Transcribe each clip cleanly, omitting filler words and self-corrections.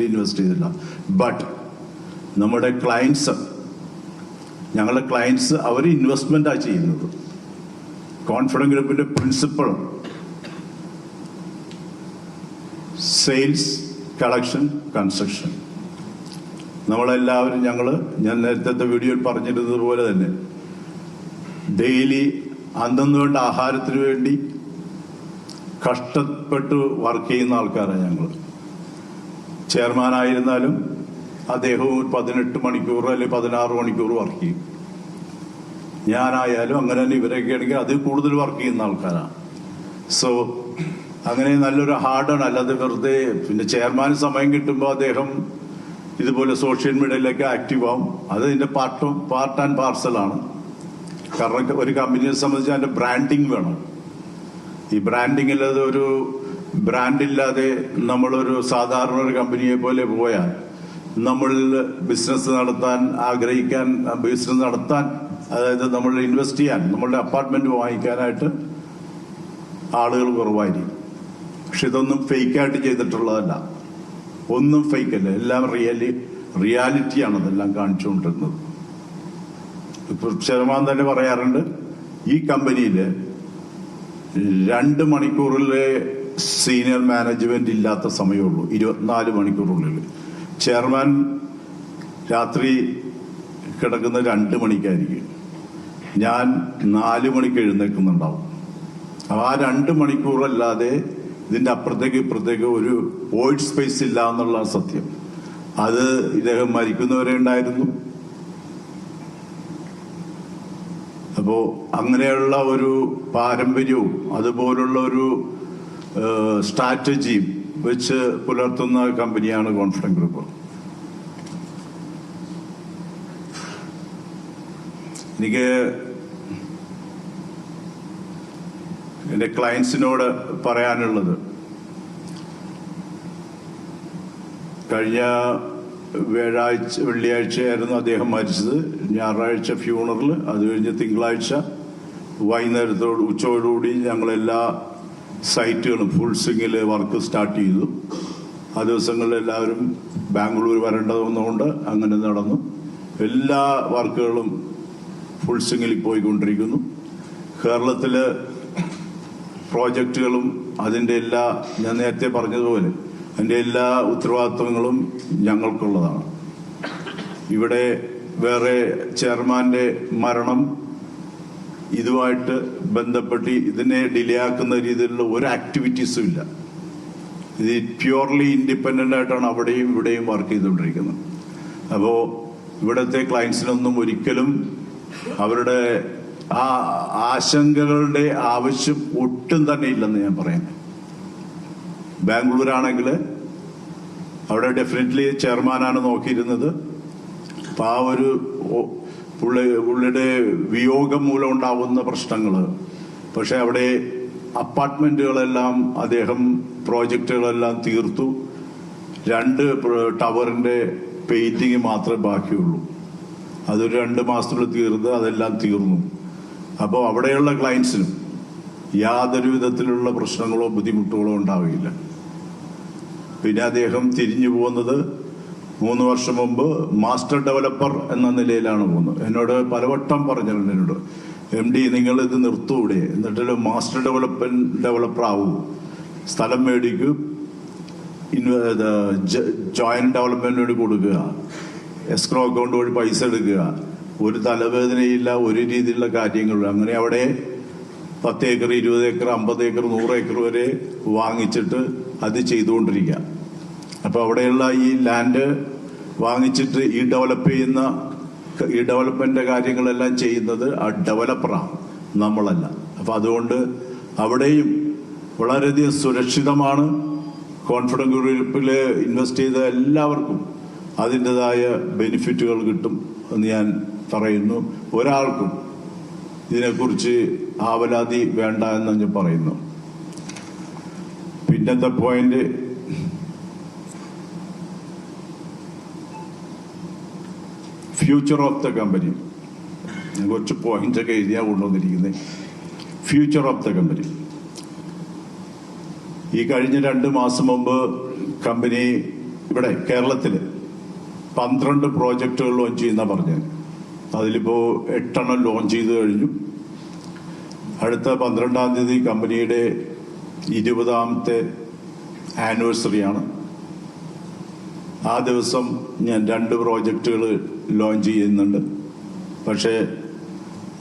Invest ചെയ്തില്ല. But നമ്മുടെ ഞങ്ങളുടെ ക്ലയൻസ് അവർ ഇൻവെസ്റ്റ്മെൻറ്റാണ് ചെയ്യുന്നത്. കോൺഫിഡൻറ്റ് ഗ്രൂപ്പിൻ്റെ പ്രിൻസിപ്പൾ സെയിൽസ്, കളക്ഷൻ, കൺസ്ട്രക്ഷൻ. നമ്മളെല്ലാവരും ഞാൻ നേരത്തെ വീഡിയോയിൽ പറഞ്ഞിരുന്നത് പോലെ തന്നെ ഡെയിലി അന്നു വേണ്ട ആഹാരത്തിന് വേണ്ടി കഷ്ടപ്പെട്ട് വർക്ക് ചെയ്യുന്ന ആൾക്കാരാണ് ഞങ്ങൾ. ചെയർമാനായിരുന്നാലും അദ്ദേഹവും 18 മണിക്കൂർ അല്ലെങ്കിൽ 16 മണിക്കൂർ വർക്ക് ചെയ്യും. ഞാനായാലും അങ്ങനെ തന്നെ ഇവരൊക്കെ ആണെങ്കിൽ അതിൽ കൂടുതൽ വർക്ക് ചെയ്യുന്ന ആൾക്കാരാണ്. സോ അങ്ങനെ നല്ലൊരു ഹാർഡാണ്. അല്ലാതെ വെറുതെ പിന്നെ ചെയർമാന് സമയം കിട്ടുമ്പോൾ അദ്ദേഹം ഇതുപോലെ സോഷ്യൽ മീഡിയയിലൊക്കെ ആക്റ്റീവ് ആവും. അത് ഇതിൻ്റെ പാർട്ട് ആൻഡ് പാർസലാണ്. കാരണം ഒരു കമ്പനിയെ സംബന്ധിച്ച് അതിൻ്റെ ബ്രാൻഡിങ് വേണം. ഈ ബ്രാൻഡിങ് അല്ലാതെ ഒരു ബ്രാൻഡില്ലാതെ നമ്മളൊരു സാധാരണ ഒരു കമ്പനിയെ പോലെ പോയാൽ നമ്മൾ ബിസിനസ് നടത്താൻ അതായത് നമ്മൾ ഇൻവെസ്റ്റ് ചെയ്യാൻ, നമ്മളുടെ അപ്പാർട്ട്മെന്റ് വാങ്ങിക്കാനായിട്ട് ആളുകൾ കുറവായിരിക്കും. പക്ഷെ ഇതൊന്നും ഫേക്കായിട്ട് ചെയ്തിട്ടുള്ളതല്ല, ഒന്നും ഫേക്കല്ല, എല്ലാം റിയാലിറ്റിയാണ് ഇതെല്ലാം കാണിച്ചുകൊണ്ടിരുന്നത്. ഇപ്പൊ ചെയർമാൻ തന്നെ പറയാറുണ്ട്, ഈ കമ്പനിയിൽ 2 മണിക്കൂറിലെ സീനിയർ മാനേജ്മെന്റ് ഇല്ലാത്ത സമയമുള്ളൂ 24 മണിക്കൂറുള്ളിൽ. ചെയർമാൻ രാത്രി കിടക്കുന്ന 2 മണിക്കായിരിക്കും, ഞാൻ 4 മണിക്ക് എഴുന്നേൽക്കുന്നുണ്ടാവും. ആ 2 മണിക്കൂറല്ലാതെ ഇതിന്റെ അപ്പുറത്തേക്ക് ഇപ്പുറത്തേക്ക് ഒരു വോയിഡ് സ്പേസ് ഇല്ല എന്നുള്ള സത്യം. അത് ഇദ്ദേഹം മരിക്കുന്നവരെ ഉണ്ടായിരുന്നു. അപ്പോ അങ്ങനെയുള്ള ഒരു പാരമ്പര്യവും അതുപോലുള്ള ഒരു സ്ട്രാറ്റജിയും വെച്ച് പുലർത്തുന്ന കമ്പനിയാണ് കോൺഫിഡൻറ്റ് ഗ്രൂപ്പ്. എനിക്ക് എൻ്റെ ക്ലയൻസിനോട് പറയാനുള്ളത്, കഴിഞ്ഞ വെള്ളിയാഴ്ചയായിരുന്നു അദ്ദേഹം മരിച്ചത്. ഞായറാഴ്ച ഫ്യൂണറൽ, അത് കഴിഞ്ഞ് തിങ്കളാഴ്ച ഉച്ചയോടുകൂടി ഞങ്ങളെല്ലാ സൈറ്റുകളും ഫുൾ സ്വിങ്ങിൽ വർക്ക് സ്റ്റാർട്ട് ചെയ്തു. ആ ദിവസങ്ങളിൽ എല്ലാവരും ബാംഗ്ലൂർ വരേണ്ടതുകൊണ്ട് അങ്ങനെ നടന്നു. എല്ലാ വർക്കുകളും ഫുൾ സ്വിങ്ങിൽ പോയിക്കൊണ്ടിരിക്കുന്നു. കേരളത്തില് പ്രോജക്റ്റുകളും അതിൻ്റെ ഞാൻ നേരത്തെ പറഞ്ഞതുപോലെ അതിൻ്റെ എല്ലാ ഉത്തരവാദിത്വങ്ങളും ഞങ്ങൾക്കുള്ളതാണ്. ഇവിടെ വേറെ ചെയർമാന്റെ മരണം ഇതുമായിട്ട് ബന്ധപ്പെട്ട് ഇതിനെ ഡിലേ ആക്കുന്ന രീതിയിലുള്ള ഒരു ആക്ടിവിറ്റീസും ഇല്ല. ഇത് പ്യൂർലി ഇൻഡിപെൻഡന്റ് ആയിട്ടാണ് അവിടെയും ഇവിടെയും വർക്ക് ചെയ്തുകൊണ്ടിരിക്കുന്നത്. അപ്പോൾ ഇവിടുത്തെ ക്ലയൻസിനൊന്നും ഒരിക്കലും അവരുടെ ആ ആശങ്കകളുടെ ആവശ്യം ഒട്ടും തന്നെ ഇല്ലെന്ന് ഞാൻ പറയാം. ബാംഗ്ലൂരാണെങ്കിൽ അവിടെ ഡെഫിനറ്റ്ലി ചെയർമാനാണ് നോക്കിയിരുന്നത്. അപ്പം ആ ഒരു പുള്ളിയുടെ വിയോഗം മൂലം ഉണ്ടാവുന്ന പ്രശ്നങ്ങൾ, പക്ഷെ അവിടെ അപ്പാർട്ട്മെന്റുകളെല്ലാം അദ്ദേഹം പ്രോജക്റ്റുകളെല്ലാം തീർത്തു. 2 ടവറിന്റെ പെയിന്റിങ് മാത്രമേ ബാക്കിയുള്ളൂ. അതൊരു 2 മാസത്തിനുള്ളിൽ തീർന്ന് അതെല്ലാം തീർന്നു. അപ്പോൾ അവിടെയുള്ള ക്ലയൻസിനും യാതൊരു വിധത്തിലുള്ള പ്രശ്നങ്ങളോ ബുദ്ധിമുട്ടുകളോ ഉണ്ടാവുകയില്ല. പിന്നെ അദ്ദേഹം തിരിഞ്ഞു പോകുന്നത് 3 വർഷം മുമ്പ് മാസ്റ്റർ ഡെവലപ്പർ എന്ന നിലയിലാണ് പോകുന്നത്. എന്നോട് പലവട്ടം പറഞ്ഞിട്ടുണ്ട് എന്നോട്, MD നിങ്ങൾ ഇത് നിർത്തൂടെ, എന്നിട്ട് മാസ്റ്റർ ഡെവലപ്പർ ആവൂ, സ്ഥലം മേടിക്കൂ, ജോയിന്റ് ഡെവലപ്മെന്റ് വേണ്ടി കൊടുക്കുക, എസ്ക്രോ അക്കൗണ്ട് വഴി പൈസ എടുക്കുക, ഒരു തലവേദനയില്ല, ഒരു രീതിയിലുള്ള കാര്യങ്ങളില്ല. അങ്ങനെ അവിടെ 10 ഏക്കർ 20 ഏക്കർ 50 ഏക്കർ 100 ഏക്കർ വരെ വാങ്ങിച്ചിട്ട് അത് ചെയ്തുകൊണ്ടിരിക്കുക. അപ്പൊ അവിടെയുള്ള ഈ ലാൻഡ് വാങ്ങിച്ചിട്ട് ഈ ഡെവലപ്മെന്റ് കാര്യങ്ങളെല്ലാം ചെയ്യുന്നത് ആ ഡെവലപ്പറാണ്, നമ്മളല്ല. അപ്പൊ അതുകൊണ്ട് അവിടെയും വളരെയധികം സുരക്ഷിതമാണ്. കോൺഫിഡൻറ്റ് ഗ്രൂപ്പിൽ ഇൻവെസ്റ്റ് ചെയ്ത എല്ലാവർക്കും അതിൻ്റെതായ ബെനിഫിറ്റുകൾ കിട്ടും എന്ന് ഞാൻ പറയുന്നു. ഒരാൾക്കും ഇതിനെക്കുറിച്ച് ആവലാതി വേണ്ട എന്ന് ഞാൻ പറയുന്നു. പിന്നത്തെ point, future of the company. കുറച്ച് പോയിന്റൊക്കെ എഴുതിയാ കൊണ്ടുവന്നിരിക്കുന്നത്. Future of the company. ഈ കഴിഞ്ഞ 2 മാസം മുമ്പ് കമ്പനി ഇവിടെ കേരളത്തിൽ 12 പ്രോജക്റ്റുകൾ ലോഞ്ച് ചെയ്യുന്ന പറഞ്ഞത്. അതിലിപ്പോൾ 8 ലോഞ്ച് ചെയ്ത് കഴിഞ്ഞു. അടുത്ത 12-ാം തീയതി കമ്പനിയുടെ 20ാമത്തെ ആനിവേഴ്സറിയാണ്. ആ ദിവസം ഞാൻ 2 പ്രോജക്റ്റുകൾ ലോഞ്ച് ചെയ്യുന്നുണ്ട്. പക്ഷേ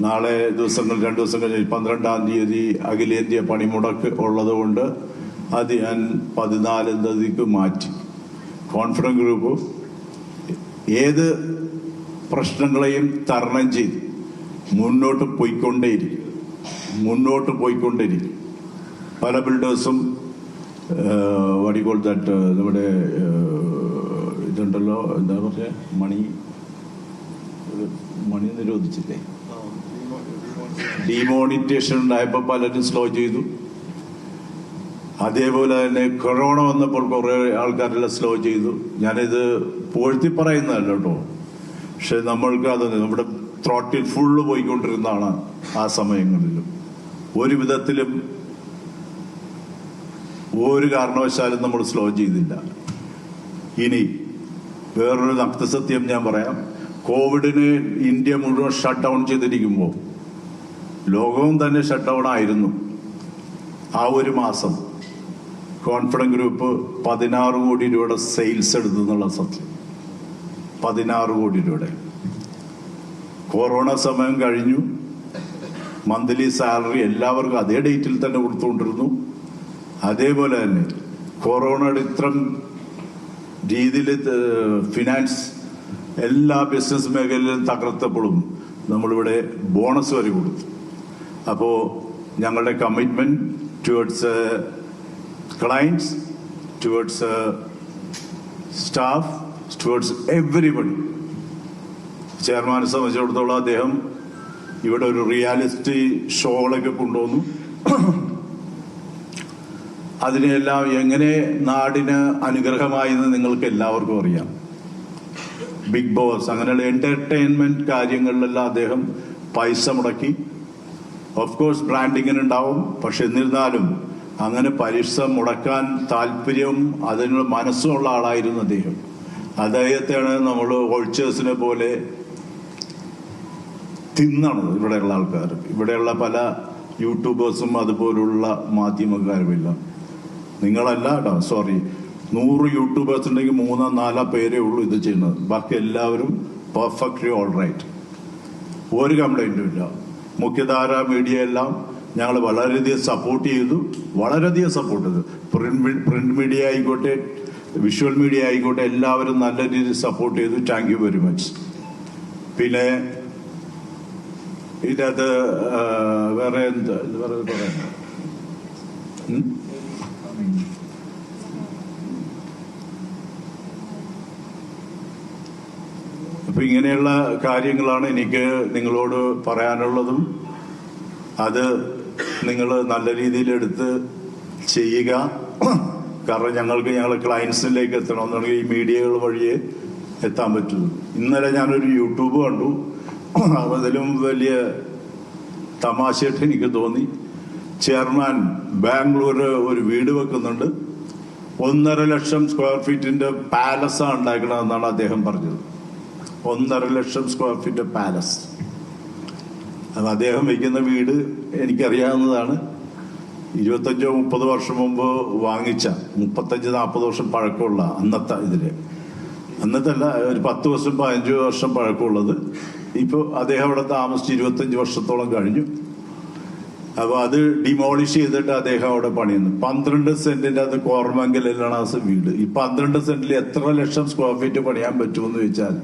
നാളെ 2 ദിവസം കഴിഞ്ഞ് 12-ാം തീയതി അഖിലേന്ത്യാ പണിമുടക്ക് ഉള്ളതുകൊണ്ട് അത് ഞാൻ 14-ാം തീയതിക്ക് മാറ്റി. കോൺഫിഡൻസ് ഗ്രൂപ്പ് ഏത് പ്രശ്നങ്ങളെയും തരണം ചെയ്ത് മുന്നോട്ട് പോയിക്കൊണ്ടേയിരിക്കും. പല ബിൽഡേഴ്സും വടികോൾ ദാറ്റ് നമ്മുടെ ഇതുണ്ടല്ലോ, എന്താ പറയുക, മണി നിരോധിച്ചില്ലേ, ഡിമോണിറ്റേഷൻ ഉണ്ടായപ്പോൾ പലരും സ്ലോ ചെയ്തു. അതേപോലെ തന്നെ കൊറോണ വന്നപ്പോൾ കുറേ ആൾക്കാരെല്ലാം സ്ലോ ചെയ്തു. ഞാനിത് പുകഴ്ത്തി പറയുന്നതല്ല കേട്ടോ, പക്ഷെ നമ്മൾക്ക് അത് നമ്മുടെ ത്രോട്ടിൽ ഫുള്ള് പോയിക്കൊണ്ടിരുന്നതാണ് ആ സമയങ്ങളിലും. ഒരു വിധത്തിലും ഒരു കാരണവശാലും നമ്മൾ സ്ലോ ചെയ്തില്ല. ഇനി വേറൊരു നഗ്നസത്യം ഞാൻ പറയാം. കോവിഡിന് ഇന്ത്യ മുഴുവൻ ഷട്ട് ഡൗൺ ചെയ്തിരിക്കുമ്പോൾ ലോകവും തന്നെ ഷട്ട് ഡൗൺ ആയിരുന്നു. ആ ഒരു മാസം കോൺഫിഡൻസ് ഗ്രൂപ്പ് 16 കോടി രൂപയുടെ സെയിൽസ് എടുത്തു എന്നുള്ള സത്യം. 16 കോടി രൂപയുടെ. കൊറോണ സമയം കഴിഞ്ഞു. മന്ത്ലി സാലറി എല്ലാവർക്കും അതേ ഡേറ്റിൽ തന്നെ കൊടുത്തുകൊണ്ടിരുന്നു. അതേപോലെ തന്നെ കൊറോണയുടെ ഇത്തരം രീതിയിൽ ഫിനാൻസ് എല്ലാ ബിസിനസ് മേഖലയിലും തകർത്തപ്പോഴും നമ്മളിവിടെ ബോണസ് വരെ കൊടുത്തു. അപ്പോൾ ഞങ്ങളുടെ commitment towards clients, towards staff, towards everybody. ചെയർമാനെ സംബന്ധിച്ചിടത്തോളം അദ്ദേഹം ഇവിടെ ഒരു റിയാലിറ്റി ഷോകളൊക്കെ കൊണ്ടുവന്നു. അതിനെല്ലാം എങ്ങനെ നാടിന് അനുഗ്രഹമായെന്ന് നിങ്ങൾക്ക് എല്ലാവർക്കും അറിയാം. ബിഗ് ബോസ് അങ്ങനെയുള്ള എന്റർടൈൻമെന്റ് കാര്യങ്ങളിലെല്ലാം അദ്ദേഹം പൈസ മുടക്കി. ഓഫ് കോഴ്സ് ബ്രാൻഡിങ്ങിനുണ്ടാവും, പക്ഷെ എന്നിരുന്നാലും അങ്ങനെ പൈസ മുടക്കാൻ താല്പര്യം അതിനുള്ള മനസ്സുമുള്ള ആളായിരുന്നു അദ്ദേഹം. അദ്ദേഹത്തെയാണ് നമ്മൾ ഓൾച്ചേഴ്സിനെ പോലെ തിന്നണത് ഇവിടെയുള്ള ആൾക്കാർ. ഇവിടെയുള്ള പല യൂട്യൂബേഴ്സും അതുപോലുള്ള മാധ്യമക്കാരുമില്ല. നിങ്ങളല്ല കേട്ടോ, സോറി, 100 യൂട്യൂബേഴ്സ് ഉണ്ടെങ്കിൽ 3-4 പേരേ ഉള്ളൂ ഇത് ചെയ്യുന്നത്. ബാക്കി എല്ലാവരും പെർഫെക്റ്റ്ലി ഓൾ റൈറ്റ്, ഒരു കംപ്ലൈന്റും ഇല്ല. മുഖ്യധാര മീഡിയ എല്ലാം ഞങ്ങൾ വളരെയധികം സപ്പോർട്ട് ചെയ്തു. പ്രിന്റ് മീഡിയ ആയിക്കോട്ടെ, വിഷ്വൽ മീഡിയ ആയിക്കോട്ടെ, എല്ലാവരും നല്ല രീതിയിൽ സപ്പോർട്ട് ചെയ്തു. Thank you very much. പിന്നെ ഇതിനകത്ത് വേറെ എന്താ പറയാൻ, അപ്പൊ ഇങ്ങനെയുള്ള കാര്യങ്ങളാണ് എനിക്ക് നിങ്ങളോട് പറയാനുള്ളതും. അത് നിങ്ങൾ നല്ല രീതിയിൽ എടുത്ത് ചെയ്യുക. കാരണം ഞങ്ങളുടെ ക്ലയൻസിലേക്ക് എത്തണമെന്നുണ്ടെങ്കിൽ ഈ മീഡിയകൾ വഴിയേ എത്താൻ പറ്റുള്ളൂ. ഇന്നലെ ഞാനൊരു യൂട്യൂബ് കണ്ടു. അതിലും വലിയ തമാശയായിട്ട് എനിക്ക് തോന്നി. ചെയർമാൻ ബാംഗ്ലൂർ ഒരു വീട് വെക്കുന്നുണ്ട്. 1.5 ലക്ഷം സ്ക്വയർ ഫീറ്റിന്റെ പാലസാണ് ഉണ്ടാക്കണമെന്നാണ് അദ്ദേഹം പറഞ്ഞത്. 1.5 ലക്ഷം സ്ക്വയർ ഫീറ്റ് പാലസ്. അത് അദ്ദേഹം വയ്ക്കുന്ന വീട് എനിക്കറിയാവുന്നതാണ്. 25-30 വർഷം മുമ്പ് വാങ്ങിച്ച, 35-40 വർഷം പഴക്കമുള്ള അന്നത്തെ അന്നത്തെ അല്ല, ഒരു 10 വർഷം 15 വർഷം പഴക്കമുള്ളത്. ഇപ്പോൾ അദ്ദേഹം അവിടെ താമസിച്ച് 25 വർഷത്തോളം കഴിഞ്ഞു. അപ്പോൾ അത് ഡിമോളിഷ് ചെയ്തിട്ട് അദ്ദേഹം അവിടെ പണിയുന്നു. 12 സെന്റിന്റെ അത് കോർമംഗലാണ് ആ വീട്. ഈ 12 സെന്റിൽ എത്ര ലക്ഷം സ്ക്വയർ ഫീറ്റ് പണിയാൻ പറ്റുമെന്ന് ചോദിച്ചാൽ,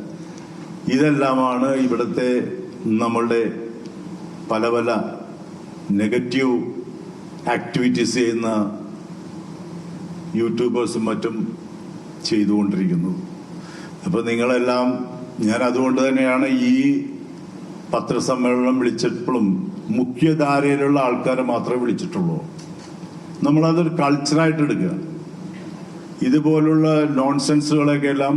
ഇതെല്ലാമാണ് ഇവിടുത്തെ നമ്മളുടെ പല പല നെഗറ്റീവ് ആക്ടിവിറ്റീസ് ചെയ്യുന്ന യൂട്യൂബേഴ്സും മറ്റും ചെയ്തുകൊണ്ടിരിക്കുന്നത്. അപ്പോൾ നിങ്ങളെല്ലാം, ഞാൻ അതുകൊണ്ട് തന്നെയാണ് ഈ പത്രസമ്മേളനം വിളിച്ചപ്പോഴും മുഖ്യധാരയിലുള്ള ആൾക്കാരെ മാത്രമേ വിളിച്ചിട്ടുള്ളൂ. നമ്മളതൊരു കൾച്ചറായിട്ട് എടുക്കുക. ഇതുപോലുള്ള നോൺസെൻസുകളൊക്കെ എല്ലാം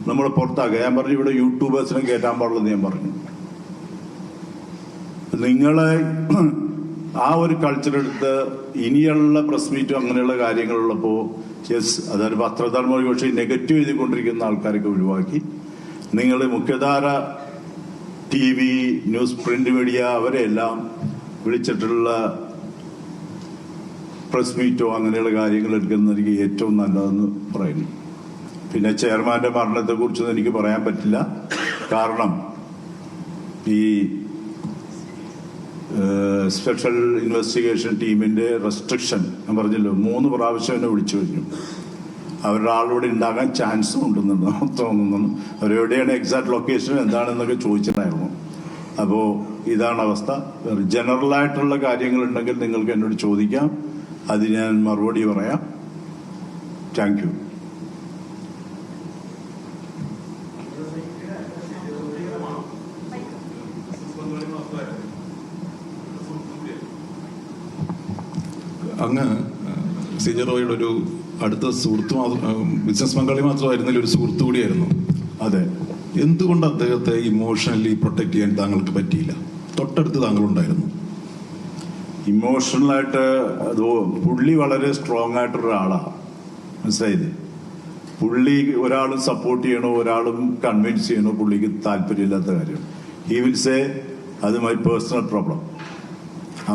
നമ്മൾ പുറത്താക്കുക. ഞാൻ പറഞ്ഞു ഇവിടെ യൂട്യൂബേഴ്സിനെ കയറ്റാൻ പാടുള്ളൂ ഞാൻ പറഞ്ഞു. നിങ്ങളെ ആ ഒരു കൾച്ചർ എടുത്ത് ഇനിയുള്ള പ്രസ് മീറ്റും അങ്ങനെയുള്ള കാര്യങ്ങളുള്ളപ്പോൾ യെസ്, അതൊരു പത്രധർമ്മ പക്ഷേ നെഗറ്റീവ് എഴുതിക്കൊണ്ടിരിക്കുന്ന ആൾക്കാരൊക്കെ ഒഴിവാക്കി നിങ്ങൾ മുഖ്യധാര TV, ന്യൂസ്, പ്രിന്റ് മീഡിയ അവരെല്ലാം വിളിച്ചിട്ടുള്ള പ്രസ് മീറ്റോ അങ്ങനെയുള്ള കാര്യങ്ങൾ എടുക്കുന്നതെനിക്ക് ഏറ്റവും നല്ലതെന്ന് പറയുന്നു. പിന്നെ ചെയർമാന്റെ മരണത്തെക്കുറിച്ചൊന്നും എനിക്ക് പറയാൻ പറ്റില്ല. കാരണം ഈ സ്പെഷ്യൽ ഇൻവെസ്റ്റിഗേഷൻ ടീമിന്റെ റെസ്ട്രിക്ഷൻ ഞാൻ പറഞ്ഞല്ലോ 3 പ്രാവശ്യം എന്നെ വിളിച്ചു കഴിഞ്ഞു. അവരുടെ ആളിവിടെ ഉണ്ടാകാൻ ചാൻസും ഉണ്ടെന്ന് തോന്നുന്നു. അവരെവിടെയാണ് എക്സാക്ട് ലൊക്കേഷൻ എന്താണെന്നൊക്കെ ചോദിച്ചിട്ടായിരുന്നു. അപ്പോൾ ഇതാണ് അവസ്ഥ. ജനറലായിട്ടുള്ള കാര്യങ്ങളുണ്ടെങ്കിൽ നിങ്ങൾക്ക് എന്നോട് ചോദിക്കാം, അത് ഞാൻ മറുപടി പറയാം. Thank you. അങ്ങ് സി.ജെ. റോയിയുടെ ഒരു അടുത്ത സുഹൃത്ത് ബിസിനസ് പങ്കാളി മാത്രമായിരുന്നില്ല, ഒരു സുഹൃത്തു കൂടിയായിരുന്നു. അതെ. എന്തുകൊണ്ട് അദ്ദേഹത്തെ ഇമോഷണലി പ്രൊട്ടക്ട് ചെയ്യാൻ താങ്കൾക്ക് പറ്റിയില്ല? തൊട്ടടുത്ത് താങ്കളുണ്ടായിരുന്നു. ഇമോഷണലായിട്ട് പുള്ളി വളരെ സ്ട്രോങ് ആയിട്ടൊരാളാണ്, മനസ്സിലായില്ലേ? പുള്ളി ഒരാളും സപ്പോർട്ട് ചെയ്യണോ ഒരാളും കൺവിൻസ് ചെയ്യണോ പുള്ളിക്ക് താല്പര്യമില്ലാത്ത കാര്യം. ഹി വിൽ സേ അത് മൈ പേഴ്സണൽ പ്രോബ്ലം,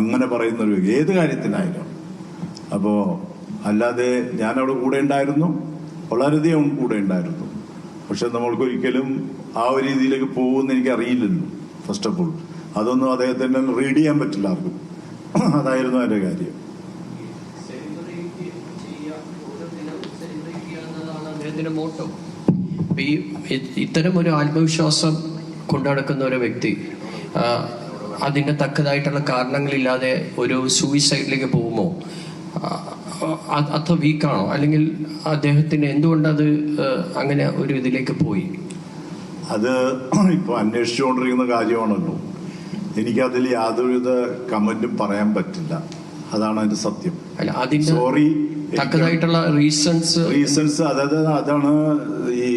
അങ്ങനെ പറയുന്നൊരു ഏത് കാര്യത്തിനായാലും. അപ്പോൾ അല്ലാതെ ഞാനവിടെ കൂടെ ഉണ്ടായിരുന്നു, വളരെയധികം കൂടെ ഉണ്ടായിരുന്നു. പക്ഷെ നമ്മൾക്കൊരിക്കലും ആ ഒരു രീതിയിലേക്ക് പോകുമെന്ന് എനിക്ക് അറിയില്ലല്ലോ. ഫസ്റ്റ് ഓഫ് ഓൾ അതൊന്നും അദ്ദേഹത്തിന് റീഡ് ചെയ്യാൻ പറ്റില്ല ആർക്കും. അതായിരുന്നു അതിന്റെ കാര്യം. മോട്ടോ ഈ ഇത്തരം ഒരു ആത്മവിശ്വാസം കൊണ്ടുനടക്കുന്ന ഒരു വ്യക്തി അതിന്റെ തക്കതായിട്ടുള്ള കാരണങ്ങളില്ലാതെ ഒരു സൂയിസൈഡിലേക്ക് പോകുമോ? അത്ര വീക്കാണോ? അല്ലെങ്കിൽ അദ്ദേഹത്തിന് എന്തുകൊണ്ടത് അങ്ങനെ ഒരു ഇതിലേക്ക് പോയി? അത് ഇപ്പൊ അന്വേഷിച്ചുകൊണ്ടിരിക്കുന്ന കാര്യമാണല്ലോ. എനിക്കതിൽ യാതൊരുവിധ കമന്റും പറയാൻ പറ്റില്ല. അതാണ് അതിന്റെ സത്യം. അല്ല, അതിന്റെ സോറി, തക്കതായിട്ടുള്ള റീസൺസ് അതാണ് ഈ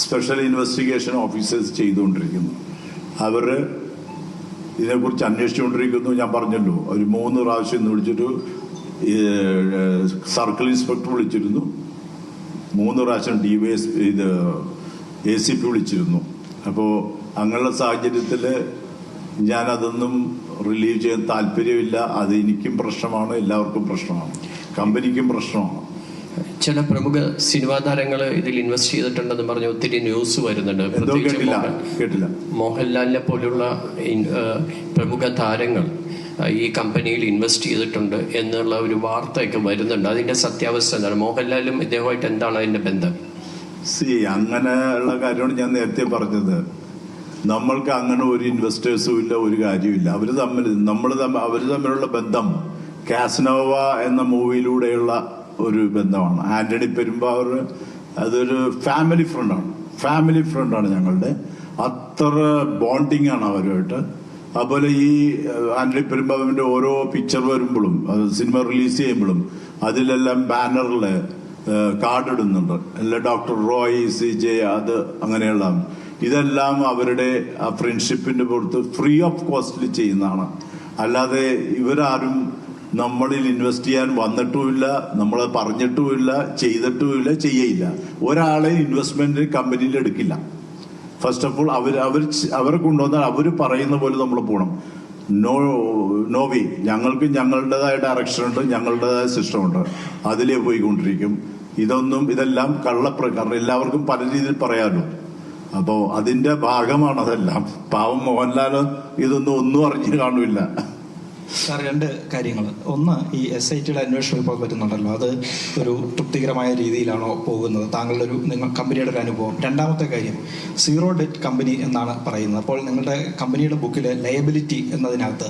സ്പെഷ്യൽ ഇൻവെസ്റ്റിഗേഷൻ ഓഫീസേഴ്സ് ചെയ്തുകൊണ്ടിരിക്കുന്നത്. അവര് ഇതിനെക്കുറിച്ച് അന്വേഷിച്ചുകൊണ്ടിരിക്കുന്നു. ഞാൻ പറഞ്ഞല്ലോ, ഒരു 3 പ്രാവശ്യം ഇന്ന് വിളിച്ചിട്ട് സർക്കിൾ ഇൻസ്പെക്ടർ വിളിച്ചിരുന്നു, 3 പ്രാവശ്യം ഇത് ACP വിളിച്ചിരുന്നു. അപ്പോൾ അങ്ങനെയുള്ള സാഹചര്യത്തിൽ ഞാനതൊന്നും റിലീവ് ചെയ്യാൻ താല്പര്യമില്ല. അത് എനിക്കും പ്രശ്നമാണ്, എല്ലാവർക്കും പ്രശ്നമാണ്, കമ്പനിക്കും പ്രശ്നമാണ്. ചില പ്രമുഖ സിനിമാ താരങ്ങൾ ഇതിൽ ഇൻവെസ്റ്റ് ചെയ്തിട്ടുണ്ടെന്ന് പറഞ്ഞ് ഒത്തിരി ന്യൂസ് വരുന്നുണ്ട്. കേട്ടില്ല. മോഹൻലാലിനെ പോലുള്ള പ്രമുഖ താരങ്ങൾ ഈ കമ്പനിയിൽ ഇൻവെസ്റ്റ് ചെയ്തിട്ടുണ്ട് എന്നുള്ള ഒരു വാർത്തയൊക്കെ വരുന്നുണ്ട്. അതിന്റെ സത്യാവസ്ഥ എന്താണ്? മോഹൻലാലും ഇദ്ദേഹമായിട്ട് എന്താണ് അതിന്റെ ബന്ധം? അങ്ങനെയുള്ള കാര്യമാണ് ഞാൻ നേരത്തെ പറഞ്ഞത്. നമ്മൾക്ക് അങ്ങനെ ഒരു ഇൻവെസ്റ്റേഴ്സും ഇല്ല, ഒരു കാര്യമില്ല. അവര് തമ്മിലുള്ള ബന്ധം കാസ്നോവ എന്ന മൂവിയിലൂടെയുള്ള ഒരു ബന്ധമാണ്. ആന്റണി പെരുമ്പാവൂർ അതൊരു ഫാമിലി ഫ്രണ്ടാണ് ഞങ്ങളുടെ. അത്ര ബോണ്ടിങ് ആണ് അവരുമായിട്ട്. അതുപോലെ ഈ ആന്റണി പെരുമ്പാവൂരിന്റെ ഓരോ പിക്ചർ വരുമ്പോഴും സിനിമ റിലീസ് ചെയ്യുമ്പോഴും അതിലെല്ലാം ബാനറിൽ കാർഡ് ഇടുന്നുണ്ട്. അല്ല ഡോക്ടർ റോയ്, CJ, അത് അങ്ങനെയുള്ള ഇതെല്ലാം അവരുടെ ആ ഫ്രണ്ട്ഷിപ്പിന്റെ പുറത്ത് ഫ്രീ ഓഫ് കോസ്റ്റിൽ ചെയ്യുന്നതാണ്. അല്ലാതെ ഇവരാരും നമ്മളിൽ ഇൻവെസ്റ്റ് ചെയ്യാൻ വന്നിട്ടുമില്ല, നമ്മളെ പറഞ്ഞിട്ടുമില്ല, ചെയ്തിട്ടുമില്ല, ചെയ്യയില്ല. ഒരാളെ ഇൻവെസ്റ്റ്മെന്റ് കമ്പനിയിൽ എടുക്കില്ല. ഫസ്റ്റ് ഓഫ് ഓൾ അവരെ കൊണ്ടുവന്നാൽ അവർ പറയുന്ന പോലെ നമ്മൾ പോകണം. No way. ഞങ്ങൾക്ക് ഞങ്ങളുടേതായ ഡയറക്ഷൻ ഉണ്ട്, ഞങ്ങളുടേതായ സിസ്റ്റം ഉണ്ട്, അതിലേ പോയിക്കൊണ്ടിരിക്കും. ഇതെല്ലാം കള്ളപ്രകാരം എല്ലാവർക്കും പല രീതിയിൽ പറയാമല്ലോ. അപ്പോൾ അതിന്റെ ഭാഗമാണ് അതെല്ലാം. പാവം മോഹൻലാൽ ഒന്നും അറിഞ്ഞു കാണില്ല. സാർ, 2 കാര്യങ്ങൾ. ഒന്ന്, ഈ SITയുടെ അന്വേഷണ റിപ്പോർട്ട് വരുന്നുണ്ടല്ലോ, അത് ഒരു തൃപ്തികരമായ രീതിയിലാണോ പോകുന്നത്? നിങ്ങൾ കമ്പനിയുടെ ഒരു അനുഭവം. രണ്ടാമത്തെ കാര്യം, സീറോ ഡെറ്റ് കമ്പനി എന്നാണ് പറയുന്നത്. അപ്പോൾ നിങ്ങളുടെ കമ്പനിയുടെ ബുക്കിൽ ലയബിലിറ്റി എന്നതിനകത്ത്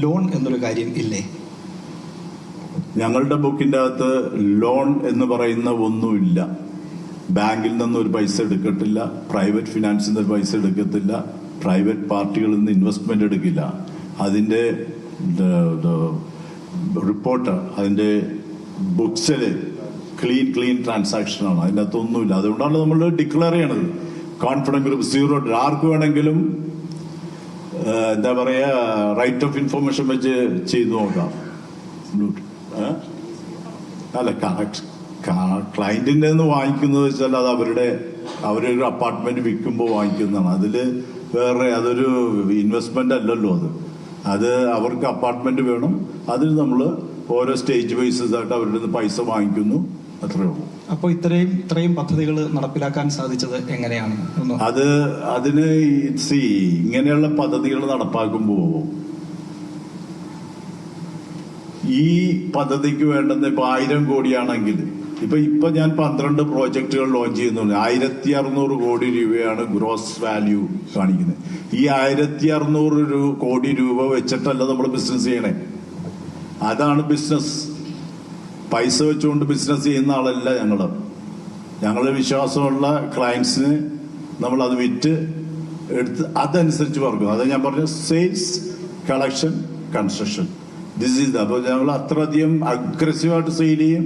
ലോൺ എന്നൊരു കാര്യം ഇല്ലേ? ഞങ്ങളുടെ ബുക്കിന്റെ അകത്ത് ലോൺ എന്ന് പറയുന്ന ഒന്നുമില്ല. ബാങ്കിൽ നിന്ന് ഒരു പൈസ എടുക്കത്തില്ല, പ്രൈവറ്റ് ഫിനാൻസിൽ നിന്ന് പൈസ എടുക്കത്തില്ല, പ്രൈവറ്റ് പാർട്ടികളിൽ നിന്ന് ഇൻവെസ്റ്റ്മെന്റ് എടുക്കില്ല. അതിന്റെ റിപ്പോർട്ട് അതിന്റെ ബുക്സില് ക്ലീൻ ട്രാൻസാക്ഷനാണ്. അതിൻ്റെ അകത്തൊന്നുമില്ല. അതുകൊണ്ടാണ് നമ്മൾ ഡിക്ലെയർ ചെയ്യണത്. Confidence group zero. ആർക്ക് വേണമെങ്കിലും എന്താ പറയാ, റൈറ്റ് ഓഫ് ഇൻഫർമേഷൻ വെച്ച് ചെയ്തു നോക്കാം. അല്ല, ക്ലയന്റിന്റെ നിന്ന് വാങ്ങിക്കുന്നത് വെച്ചാൽ അത് അവരൊരു അപ്പാർട്ട്മെന്റ് വിൽക്കുമ്പോൾ വാങ്ങിക്കുന്നതാണ്. അതിൽ വേറെ അതൊരു ഇൻവെസ്റ്റ്മെന്റ് അല്ലല്ലോ. അത് അവർക്ക് അപ്പാർട്ട്മെന്റ് വേണം, അതിന് നമ്മൾ ഓരോ സ്റ്റേജ് വൈസസ് ആയിട്ട് അവരുടെ നിന്ന് പൈസ വാങ്ങിക്കുന്നു, അത്രയേ ഉള്ളൂ. അപ്പോൾ ഇത്രയും പദ്ധതികൾ നടപ്പിലാക്കാൻ സാധിച്ചത് എങ്ങനെയാണ്? അതിന് ഇങ്ങനെയുള്ള പദ്ധതികൾ നടപ്പാക്കുമ്പോൾ ഈ പദ്ധതിക്ക് വേണ്ടുന്ന ഇപ്പൊ 1000 കോടിയാണെങ്കിൽ ഇപ്പൊ ഞാൻ 12 പ്രോജക്റ്റുകൾ ലോഞ്ച് ചെയ്യുന്നുണ്ട്. 1600 കോടി രൂപയാണ് ഗ്രോസ് വാല്യൂ കാണിക്കുന്നത്. ഈ 1600 കോടി രൂപ വെച്ചിട്ടല്ല നമ്മൾ ബിസിനസ് ചെയ്യണേ. അതാണ് ബിസിനസ്. പൈസ വെച്ചുകൊണ്ട് ബിസിനസ് ചെയ്യുന്ന ആളല്ല ഞങ്ങള് വിശ്വാസമുള്ള ക്ലയൻസിന് നമ്മൾ അത് വിറ്റ് എടുത്ത് അതനുസരിച്ച് പറക്കും. അത് ഞാൻ പറഞ്ഞ sales, collection, construction, this is. അപ്പോൾ ഞങ്ങൾ അത്രയധികം അഗ്രസീവായിട്ട് സെയിൽ ചെയ്യും,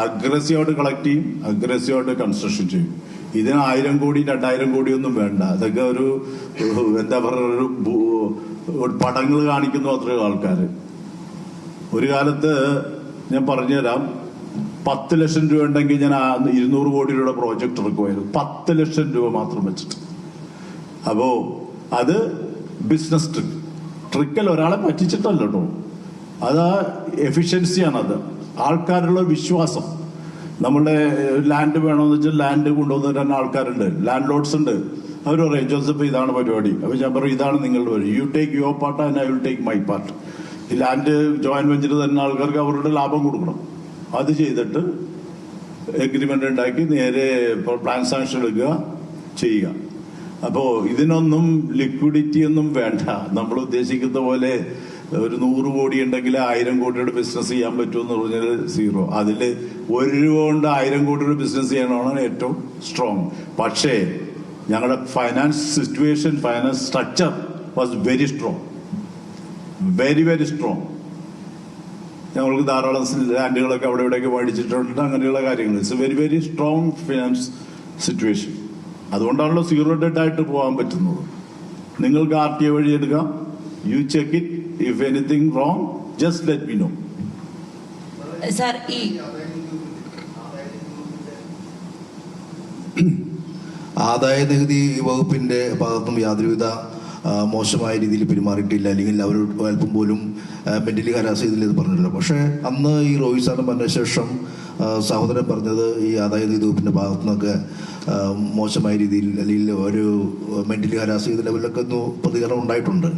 അഗ്രസീവായിട്ട് കളക്ട് ചെയ്യും, അഗ്രസീവായിട്ട് കൺസ്ട്രക്ഷൻ ചെയ്യും. ഇതിന് 1000 കോടി 2000 കോടി ഒന്നും വേണ്ട. അതൊക്കെ ഒരു എന്താ പറയുക, ഒരു പടങ്ങൾ കാണിക്കുന്നു അത്രയും ആൾക്കാർ. ഒരു കാലത്ത് ഞാൻ പറഞ്ഞുതരാം, 10 ലക്ഷം രൂപ ഉണ്ടെങ്കിൽ ഞാൻ 200 കോടി രൂപയുടെ പ്രോജക്റ്റ് ഇറക്കുമായിരുന്നു. 10 ലക്ഷം രൂപ മാത്രം വെച്ചിട്ട്. അപ്പോ അത് ബിസിനസ് ട്രിക്കൽ, ഒരാളെ പറ്റിച്ചിട്ടല്ല കേട്ടോ. അത് എഫിഷ്യൻസിയാണത്. ആൾക്കാരുടെ വിശ്വാസം. നമ്മുടെ ലാൻഡ് വേണമെന്ന് വെച്ചാൽ ലാൻഡ് കൊണ്ടുവന്ന് തരാൻ ആൾക്കാരുണ്ട്, ലാൻഡ് ലോഡ്സ് ഉണ്ട്. അവർ പറയും ജോസഫ് ഇതാണ് പരിപാടി. അപ്പൊ ഞാൻ പറയും ഇതാണ് നിങ്ങളുടെ പരിപാടി, you take your part and I will take my part. ഈ ലാൻഡ് ജോയിന്റ് വെഞ്ചർ തന്നെ ആൾക്കാർക്ക് അവരുടെ ലാഭം കൊടുക്കണം. അത് ചെയ്തിട്ട് എഗ്രിമെന്റ് ഉണ്ടാക്കി നേരെ പ്ലാൻ സാങ്ഷൻ എടുക്കുക, ചെയ്യുക. അപ്പോ ഇതിനൊന്നും ലിക്വിഡിറ്റി ഒന്നും വേണ്ട. നമ്മൾ ഉദ്ദേശിക്കുന്ന പോലെ ഒരു 100 കോടി ഉണ്ടെങ്കിൽ 1000 കോടിയുടെ ബിസിനസ് ചെയ്യാൻ പറ്റുമെന്ന് പറഞ്ഞാൽ സീറോ. അതിൽ 1 രൂപ കൊണ്ട് 1000 കോടിയുടെ ബിസിനസ് ചെയ്യണമെന്നാണ് ഏറ്റവും സ്ട്രോങ്. പക്ഷേ ഞങ്ങളുടെ finance situation, finance structure was very strong, very very strong. ഞങ്ങൾക്ക് ധാരാളം ലാൻഡുകളൊക്കെ അവിടെ ഇവിടെയൊക്കെ മേടിച്ചിട്ടുണ്ട്, അങ്ങനെയുള്ള കാര്യങ്ങൾ. It's very very strong finance situation. അതുകൊണ്ടാണല്ലോ സീറോ ഡെറ്റ് ആയിട്ട് പോകാൻ പറ്റുന്നത്. നിങ്ങൾക്ക് RTA വഴി എടുക്കാം, you check it. If anything wrong just let me know. Sir, ഈ ആദായ നികുതി വകുപ്പിന്റെ ഭാഗത്തും യാതൊരുവിധ മോശമായ രീതിയിൽ പെരുമാറിയിട്ടില്ല, അല്ലെങ്കിൽ അവർ അല്പം പോലും മെന്റലി ഹരാസ് ചെയ്തില്ല എന്ന് പറഞ്ഞിട്ടില്ല. പക്ഷേ അന്ന് ഈ റോയി സാറിന് പറഞ്ഞ ശേഷം സഹോദരൻ പറഞ്ഞത് ഈ ആദായ നികുതി വകുപ്പിന്റെ ഭാഗത്തു നിന്നൊക്കെ മോശമായ രീതിയിൽ അല്ലെങ്കിൽ ഒരു മെന്റലി ഹരാസ് ചെയ്ത ലെവലിലൊക്കെ ഒന്ന് പ്രതികരണം ഉണ്ടായിട്ടുണ്ട്.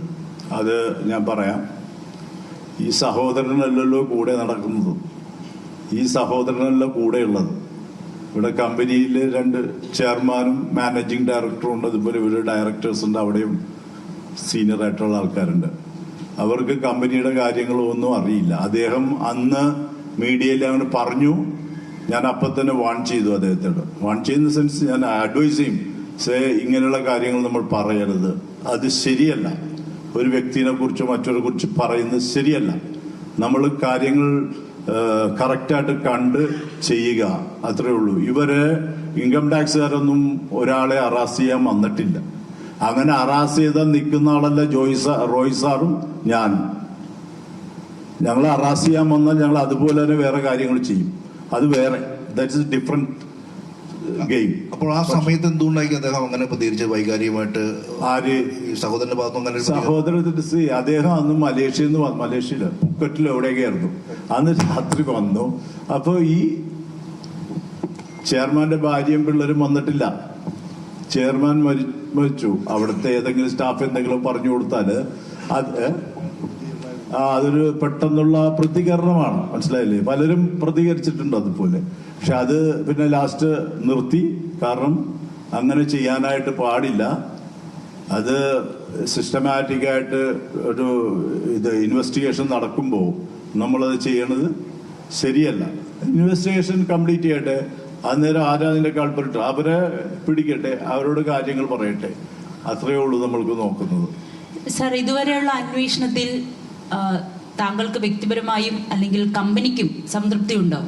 അത് ഞാൻ പറയാം. ഈ സഹോദരനല്ലല്ലോ കൂടെ നടക്കുന്നത്, ഈ സഹോദരനല്ല കൂടെയുള്ളത്. ഇവിടെ കമ്പനിയിൽ 2 ചെയർമാനും മാനേജിങ് ഡയറക്ടറും ഉണ്ട്. അതുപോലെ ഇവരുടെ ഡയറക്ടേഴ്സ് ഉണ്ട്, അവിടെയും സീനിയർ ആയിട്ടുള്ള ആൾക്കാരുണ്ട്. അവർക്ക് കമ്പനിയുടെ കാര്യങ്ങളൊന്നും അറിയില്ല. അദ്ദേഹം അന്ന് മീഡിയയിൽ അങ്ങനെ പറഞ്ഞു. ഞാൻ അപ്പം തന്നെ വാൺ ചെയ്തു അദ്ദേഹത്തോട്. വാൺ ചെയ്യുന്ന സെൻസ് ഞാൻ അഡ്വൈസ് ചെയ്യും, ഇങ്ങനെയുള്ള കാര്യങ്ങൾ നമ്മൾ പറയരുത്, അത് ശരിയല്ല. ഒരു വ്യക്തിനെ കുറിച്ചോ മറ്റൊരെ കുറിച്ച് പറയുന്നത് ശരിയല്ല. നമ്മൾ കാര്യങ്ങൾ കറക്റ്റായിട്ട് കണ്ട് ചെയ്യുക, അത്രേ ഉള്ളൂ. ഇവര് ഇൻകം ടാക്സുകാരൊന്നും ഒരാളെ അറാസ് ചെയ്യാൻ വന്നിട്ടില്ല. അങ്ങനെ അറാസ് ചെയ്താൽ നിൽക്കുന്ന ആളല്ല റോയ് സാറും ഞാനും. ഞങ്ങൾ അറാസ് ചെയ്യാൻ വന്നാൽ ഞങ്ങൾ അതുപോലെ തന്നെ വേറെ കാര്യങ്ങൾ ചെയ്യും. അത് വേറെ, ദാറ്റ്സ് ഡിഫറെന്റ് ഗെയിം. അപ്പോൾ ആ സമയത്ത് എന്തുകൊണ്ടായിരിക്കും അദ്ദേഹം അങ്ങനെ പ്രതികരിച്ച് വൈകാരികമായിട്ട്? ആര്? സഹോദരന്റെ ഭാഗത്തും അങ്ങനെ സഹോദരൻ അദ്ദേഹം അന്ന് മലേഷ്യയില് പുക്കറ്റിൽ എവിടെയൊക്കെയായിരുന്നു. അന്ന് രാത്രി വന്നു. അപ്പൊ ഈ ചെയർമാന്റെ ഭാര്യയും പിള്ളേരും വന്നിട്ടില്ല. ചെയർമാൻ മരിച്ചു. അവിടുത്തെ ഏതെങ്കിലും സ്റ്റാഫ് എന്തെങ്കിലും പറഞ്ഞു കൊടുത്താല് അതൊരു പെട്ടെന്നുള്ള പ്രതികരണമാണ്, മനസ്സിലായില്ലേ? പലരും പ്രതികരിച്ചിട്ടുണ്ട് അതുപോലെ. പക്ഷെ അത് പിന്നെ ലാസ്റ്റ് നിർത്തി. കാരണം അങ്ങനെ ചെയ്യാനായിട്ട് പാടില്ല. അത് സിസ്റ്റമാറ്റിക്കായിട്ട് ഒരു ഇൻവെസ്റ്റിഗേഷൻ നടക്കുമ്പോൾ നമ്മളത് ചെയ്യണത് ശരിയല്ല. ഇൻവെസ്റ്റിഗേഷൻ കംപ്ലീറ്റ് ചെയ്യട്ടെ, അന്നേരം ആരാ അതിന്റെ കാൽപ്പറിട്ട് അവരെ പിടിക്കട്ടെ, അവരോട് കാര്യങ്ങൾ പറയട്ടെ, അത്രയേ ഉള്ളൂ നമ്മൾക്ക് നോക്കുന്നത്. സർ, ഇതുവരെയുള്ള അന്വേഷണത്തിൽ താങ്കൾക്ക് വ്യക്തിപരമായും അല്ലെങ്കിൽ കമ്പനിക്കും സംതൃപ്തി ഉണ്ടോ?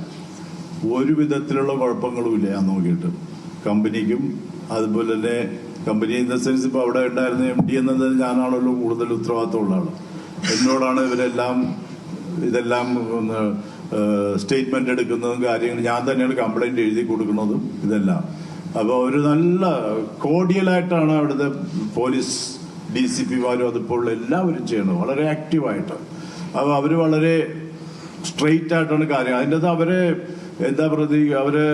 ഒരു വിധത്തിലുള്ള കുഴപ്പങ്ങളുമില്ല ഞാൻ നോക്കിയിട്ട്. കമ്പനിക്കും അതുപോലെ തന്നെ കമ്പനി ഇൻ ദ സെൻസ് ഇപ്പൊ അവിടെ ഉണ്ടായിരുന്ന MD എന്നത് ഞാനാണല്ലോ കൂടുതൽ ഉത്തരവാദിത്തമുള്ള ആള്. എന്നോടാണ് ഇതെല്ലാം സ്റ്റേറ്റ്മെന്റ് എടുക്കുന്നതും കാര്യങ്ങളും ഞാൻ തന്നെയാണ് കംപ്ലൈന്റ് എഴുതി കൊടുക്കുന്നതും ഇതെല്ലാം. അപ്പോൾ ഒരു നല്ല കോഡിയലായിട്ടാണ് അവിടുത്തെ പോലീസ് DCP-മാരും അതുപോലുള്ള എല്ലാവരും ചെയ്യണത്, വളരെ ആക്റ്റീവായിട്ട്. അപ്പോൾ അവർ വളരെ സ്ട്രെയിറ്റ് ആയിട്ടാണ് കാര്യം. അതിൻ്റെ അത് അവരെ എന്താ അവരെ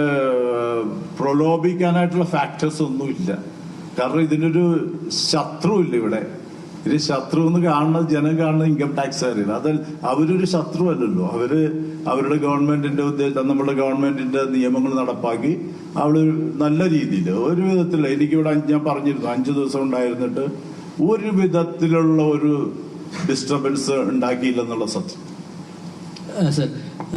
പ്രലോഭിക്കാനായിട്ടുള്ള ഫാക്ടേഴ്സ് ഒന്നുമില്ല. കാരണം ഇതിനൊരു ശത്രുവില്ല ഇവിടെ. ഇനി ശത്രു എന്ന് കാണുന്നത് ജനം കാണുന്നത് ഇൻകം ടാക്സുകാരാണ്. അത് അവരൊരു ശത്രു അല്ലല്ലോ. അവരുടെ ഗവൺമെന്റിന്റെ നമ്മുടെ ഗവൺമെന്റിന്റെ നിയമങ്ങൾ നടപ്പാക്കി അവള് നല്ല രീതിയിൽ ഒരു വിധത്തില്ല. എനിക്കിവിടെ ഞാൻ പറഞ്ഞിരുന്നു 5 ദിവസം ഉണ്ടായിരുന്നിട്ട് ഒരു വിധത്തിലുള്ള ഒരു ഡിസ്റ്റർബൻസ് ഉണ്ടാക്കിയില്ലെന്നുള്ള സത്യം. സർ